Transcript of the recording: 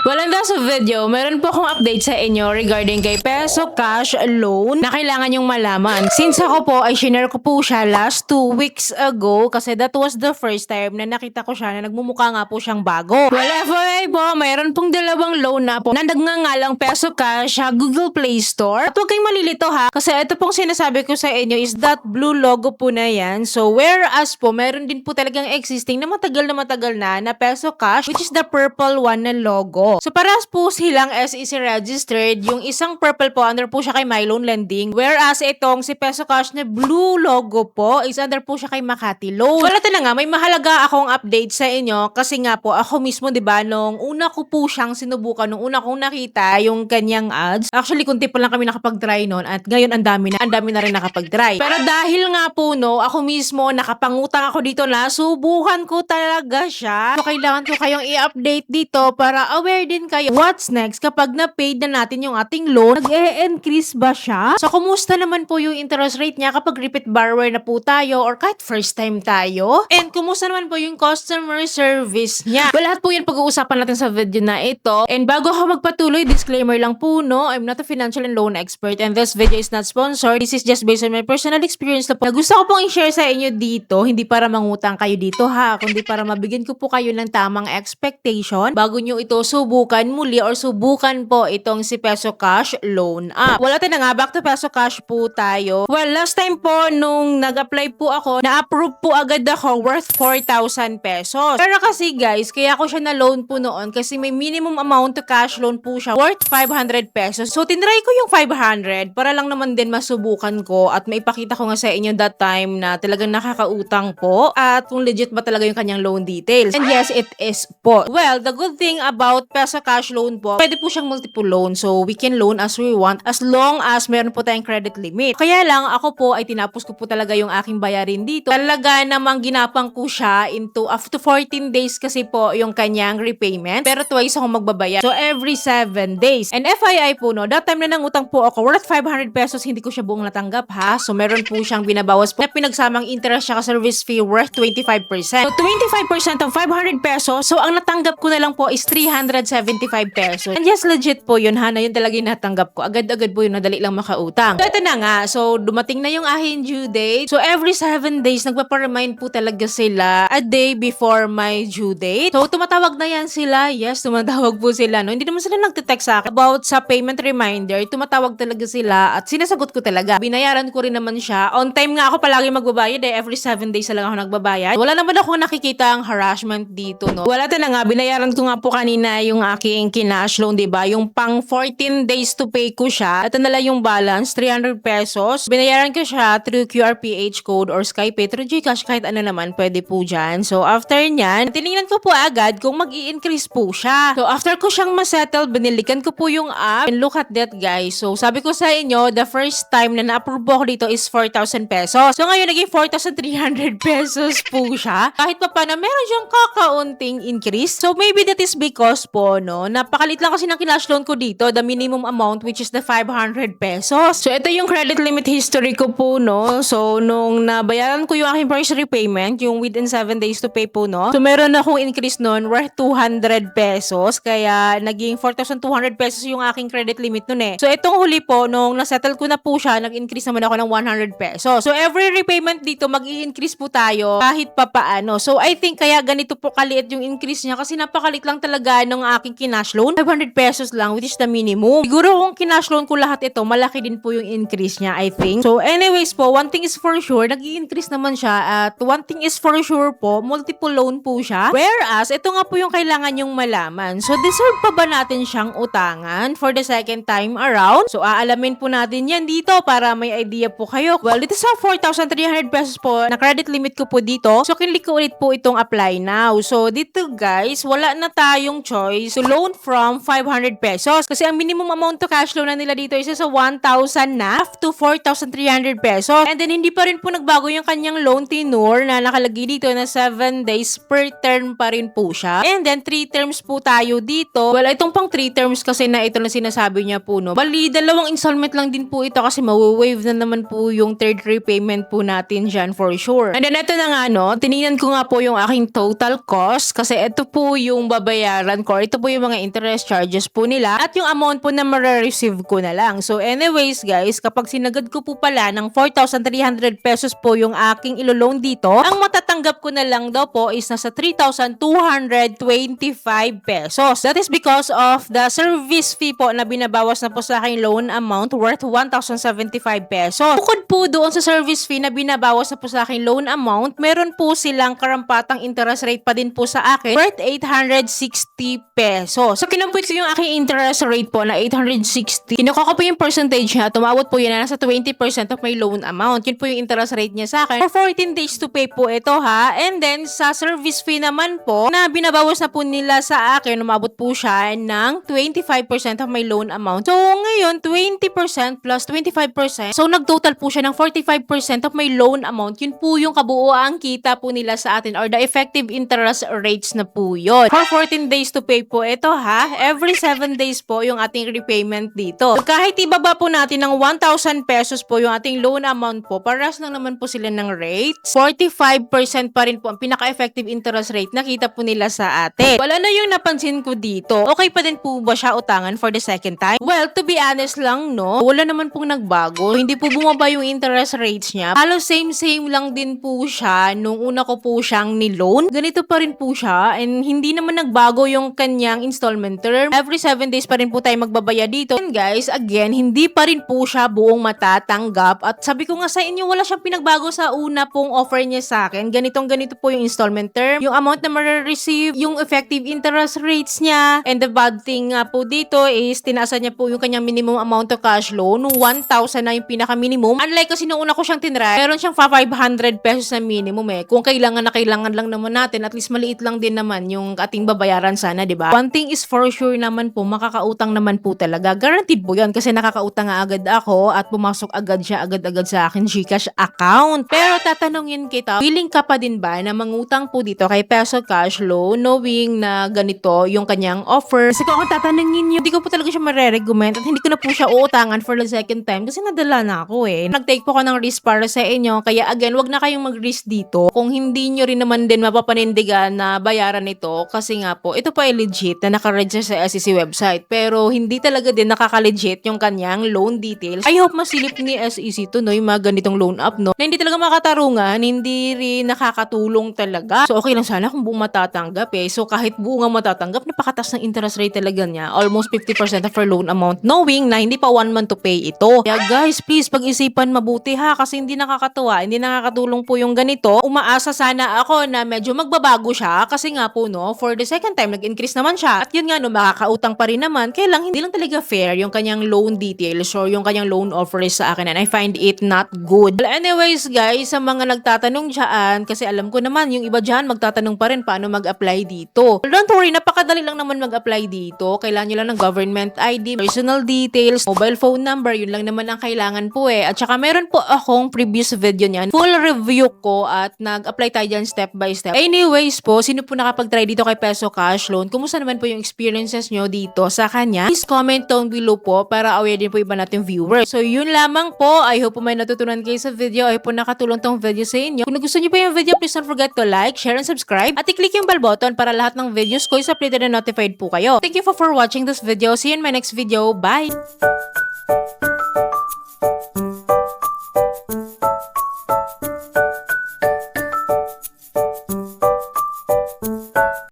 Walang sa video, meron po akong update sa inyo regarding kay Peso Cash Loan na kailangan yung malaman. Since ako po ay shinare ko po siya last 2 weeks ago kasi that was the first time na nakita ko siya na nagmumukha nga po siyang bago. Well, FYI po, mayroon pong dalawang loan na po na nagngangalang Peso Cash sa Google Play Store. At huwag kayong malilito ha, kasi ito pong sinasabi ko sa inyo is that blue logo po na yan. So whereas po, meron din po talagang existing na matagal na Peso Cash, which is the purple one na logo. So parehas po silang SEC registered. Yung isang purple po, under po siya kay MyLoan Lending. Whereas itong si Peso Cash na blue logo po, is under po siya kay Makati Loan. Wala na nga, may mahalaga akong update sa inyo. Kasi nga po, ako mismo, diba, nung una ko po siyang sinubukan, nung una kong nakita yung kanyang ads. Actually, kunti pa lang kami nakapag-try nun. At ngayon, ang dami na rin nakapag-try. Pero dahil nga po, no, ako mismo, nakapangutang ako dito na, subukan ko talaga siya. So, kailangan ko kayong i-update dito para aware din kayo. What's next kapag na-paid na natin yung ating loan? Nag-e-increase ba siya? So, kumusta naman po yung interest rate niya kapag repeat borrower na po tayo or kahit first time tayo? And kumusta naman po yung customer service niya? Well, lahat po yan pag-uusapan natin sa video na ito. And bago ako magpatuloy, disclaimer lang po, no? I'm not a financial and loan expert and this video is not sponsored. This is just based on my personal experience na po. Na gusto ko pong i-share sa inyo dito, hindi para mangutang kayo dito ha, kundi para mabigyan ko po kayo ng tamang expectation bago nyo ito subukan muli or subukan po itong si Peso Cash Loan App. Wala na nga, back to Peso Cash po tayo. Well, last time po nung nag-apply po ako, na-approve po agad ako worth 4,000 pesos. Pero kasi guys, kaya ako siya na-loan po noon kasi may minimum amount to cash loan po siya worth 500 pesos. So, tinry ko yung 500 para lang naman din masubukan ko at maipakita ko nga sa inyo that time na talagang nakakautang po at kung legit ba talaga yung kanyang loan details. And yes, it is po. Well, the good thing about Peso Cash Loan po, pwede po siyang multiple loan. So, we can loan as we want as long as meron po tayong credit limit. Kaya lang, ako po ay tinapos ko po talaga yung aking bayarin dito. Talaga namang ginapang ko siya into up to 14 days kasi po yung kanyang repayment. Pero twice ako magbabayad. So, every 7 days. And FYI po, no, that time na nangutang po ako, worth 500 pesos, hindi ko siya buong natanggap ha. So, meron po siyang binabawas po na pinagsamang interest siya service fee worth 25%. So, 25% of 500 pesos. So, ang natanggap ko na lang po is 375 pesos. And yes, legit po yun ha, na yun talaga yung natanggap ko. Agad-agad po yun, nadali lang makautang. So, ito na nga. So, dumating na yung aking due date. So, every 7 days, nagpaparemind po talaga sila a day before my due date. So, tumatawag na yan sila. Yes, tumatawag po sila. No? Hindi naman sila nagte-text sa akin about sa payment reminder. Tumatawag talaga sila at sinasagot ko talaga. Binayaran ko rin naman siya. On time nga ako palagi magbabayad eh. Every 7 days na lang ako nagbabayad. Wala naman ako nakikita ang harassment dito, no? Wala na nga. Binayaran ko nga po kanina yung aking kinash loan, diba? Yung pang 14 days to pay ko siya. Ito na lang yung balance, 300 pesos. Binayaran ko siya through QRPH code or Skypay through GCash, kahit ano naman, pwede po dyan. So, after nyan, tinignan ko po agad kung mag-i-increase po siya. So, after ko siyang masettle, binilikan ko po yung app. And look at that, guys. So, sabi ko sa inyo, the first time na na-approve ako dito is 4,000 pesos. So, ngayon, naging 4,300 pesos po siya. Kahit pa paano, meron siyang kakaunting increase. So, maybe that is because po, no, napakalit lang kasi ng kinash loan ko dito, the minimum amount, which is the 500 pesos. So, ito yung credit limit history ko po, no. So, nung nabayaran ko yung aking first repayment, yung within 7 days to pay po, no. So, meron akong increase nun worth 200 pesos. Kaya, naging 4,200 pesos yung aking credit limit nun eh. So, itong huli po, nung nasettle ko na po siya, nag-increase naman ako ng 100 pesos. So, every repayment dito, mag-i-increase po tayo kahit pa paano. So, I think kaya ganito po kaliit yung increase niya kasi napakalit lang talaga ng aking kinash loan. 500 pesos lang, which is the minimum. Siguro kung kinash loan ko lahat ito, malaki din po yung increase niya, I think. So, anyways po, one thing is for sure, nag-i-increase naman siya. At one thing is for sure po, multiple loan po siya. Whereas, ito nga po yung kailangan yung malaman. So, deserve pa ba natin siyang utangan for the second time around? So, aalamin po natin yan dito para may idea po kayo. Well, dito sa 4,300 pesos po, na credit limit ko po dito. So, kinlik ko ulit po itong apply now. So, dito guys, wala na tayong choice to loan from 500 pesos. Kasi ang minimum amount to cash loan na nila dito is sa 1,000 na up to 4,300 pesos. And then, hindi pa rin po nagbago yung kanyang loan tenure na nakalagay dito na 7 days per term pa rin po siya. And then, 3 terms po tayo dito. Well, itong pang 3 terms kasi na ito na sinasabi niya po, no. Bali, 2 installment lang din po ito kasi mawi-wave na naman po yung third repayment po natin dyan for sure. And then, ito na nga, no. Tinignan ko nga po yung aking total cost kasi ito po yung babayaran ko or ito po yung mga interest charges po nila at yung amount po na mare-receive ko na lang. So anyways guys, kapag sinagad ko po pala ng 4,300 pesos po yung aking ilo-loan dito, ang matatanggap ko na lang daw po is nasa 3,225 pesos. That is because of the service fee po na binabawas na po sa aking loan amount worth 1,075 pesos. Bukod po doon sa service fee na binabawas na po sa aking loan amount, meron po silang karampatang interest rate pa din po sa akin worth 860 pesos. So kinumpute ko yung aking interest rate po na 860. Kinuha ko po yung percentage niya, tumawad po yun na nasa 20% of my loan amount. Yun po yung interest rate niya sa akin. For 14 days to pay po ito ha. And then sa service fee naman po na binabawas na po nila sa akin, umabot po siya ng 25% of my loan amount. So ngayon 20% plus 25%. So nagtotal po siya ng 45% of my loan amount. Yun po yung kabuuan kita po nila sa atin or the effective interest rates na po yun. For 14 days to pay po ito ha. Every 7 days po yung ating repayment dito. So kahit ibaba po natin ng 1,000 pesos po yung ating loan amount po, paras lang naman po sila ng rates. 45% pa rin po ang pinaka-effective interest rate na kita po nila sa atin. Wala na yung napansin ko dito. Okay pa din po ba siya utangan for the second time? Well, to be honest lang, no? Wala naman pong nagbago. Hindi po bumaba yung interest rates niya. Halos same lang din po siya nung una ko po siyang ni-loan. Ganito pa rin po siya and hindi naman nagbago yung kanyang installment term. Every 7 days pa rin po tayo magbabayad dito. And guys, again, hindi pa rin po siya buong matatanggap. At sabi ko nga sa inyo, wala siyang pinagbago sa una pong offer niya sa akin. Ganito po yung installment term. Yung amount na ma-receive, yung effective interest rates niya. And the bad thing nga po dito is tinaasan niya po yung kanyang minimum amount of cash loan. 1,000 na yung pinaka-minimum. Unlike kasi nung una ko siyang tinry, meron siyang 500 pesos na minimum eh. Kung kailangan lang naman natin, at least maliit lang din naman yung ating babayaran sana, di ba? One thing is for sure naman po, makakautang naman po talaga. Guaranteed po yun kasi nakakautang nga agad ako at pumasok agad siya agad-agad sa akin GCash account. Pero tatanungin kita, willing ka pa din ba na mangutang po dito kay Peso Cash Loan knowing na ganito yung kanyang offer? Kasi kung ako tatanungin nyo, hindi ko po talaga siya marerecommend at hindi ko na po siya uutangan for the second time kasi nadala na ako eh. Nag-take po ko ng risk para sa inyo. Kaya again, wag na kayong mag-risk dito kung hindi nyo rin naman din mapapanindigan na bayaran ito kasi nga po, ito pa ay legit na naka-register sa SEC website pero hindi talaga din nakaka-legit yung kanyang loan details. I hope masilip ni SEC to no, yung mga ganitong loan up no, na hindi talaga makatarungan, hindi rin nakakatulong talaga. So okay lang sana kung buong matatanggap eh. So kahit buong nga matatanggap, napakatas ng interest rate talaga niya. Almost 50% of her loan amount knowing na hindi pa 1 month to pay ito. Kaya guys, please pag-isipan mabuti ha kasi hindi nakakatuwa, hindi nakakatulong po yung ganito. Umaasa sana ako na medyo magbabago siya kasi nga po no, for the second time nag-increase naman siya. At yun nga no, makakautang pa rin naman. Kaya lang hindi lang talaga fair yung kanyang loan details or yung kanyang loan offers sa akin and I find it not good. Well, anyways guys, sa mga nagtatanong dyan, kasi alam ko naman yung iba dyan magtatanong pa rin paano mag-apply dito. Well, don't worry, napakadali lang naman mag-apply dito. Kailangan nyo lang ng government ID, personal details, mobile phone number, yun lang naman ang kailangan po eh. At saka meron po akong previous video niyan. Full review ko at nag-apply tayo dyan step by step. Anyways po, sino po nakapag-try dito kay Peso Cash Loan? Kumusta naman po yung experiences nyo dito sa kanya? Please comment down below po para aware din po iba nating viewers. So yun lamang po. I hope po may natutunan kayo sa video. I hope po nakatulong tong video sa inyo. Kung gusto nyo po yung video, please don't forget to like, share, and subscribe. At i-click yung bell button para lahat ng videos ko is updated and notified po kayo. Thank you for watching this video. See you in my next video. Bye!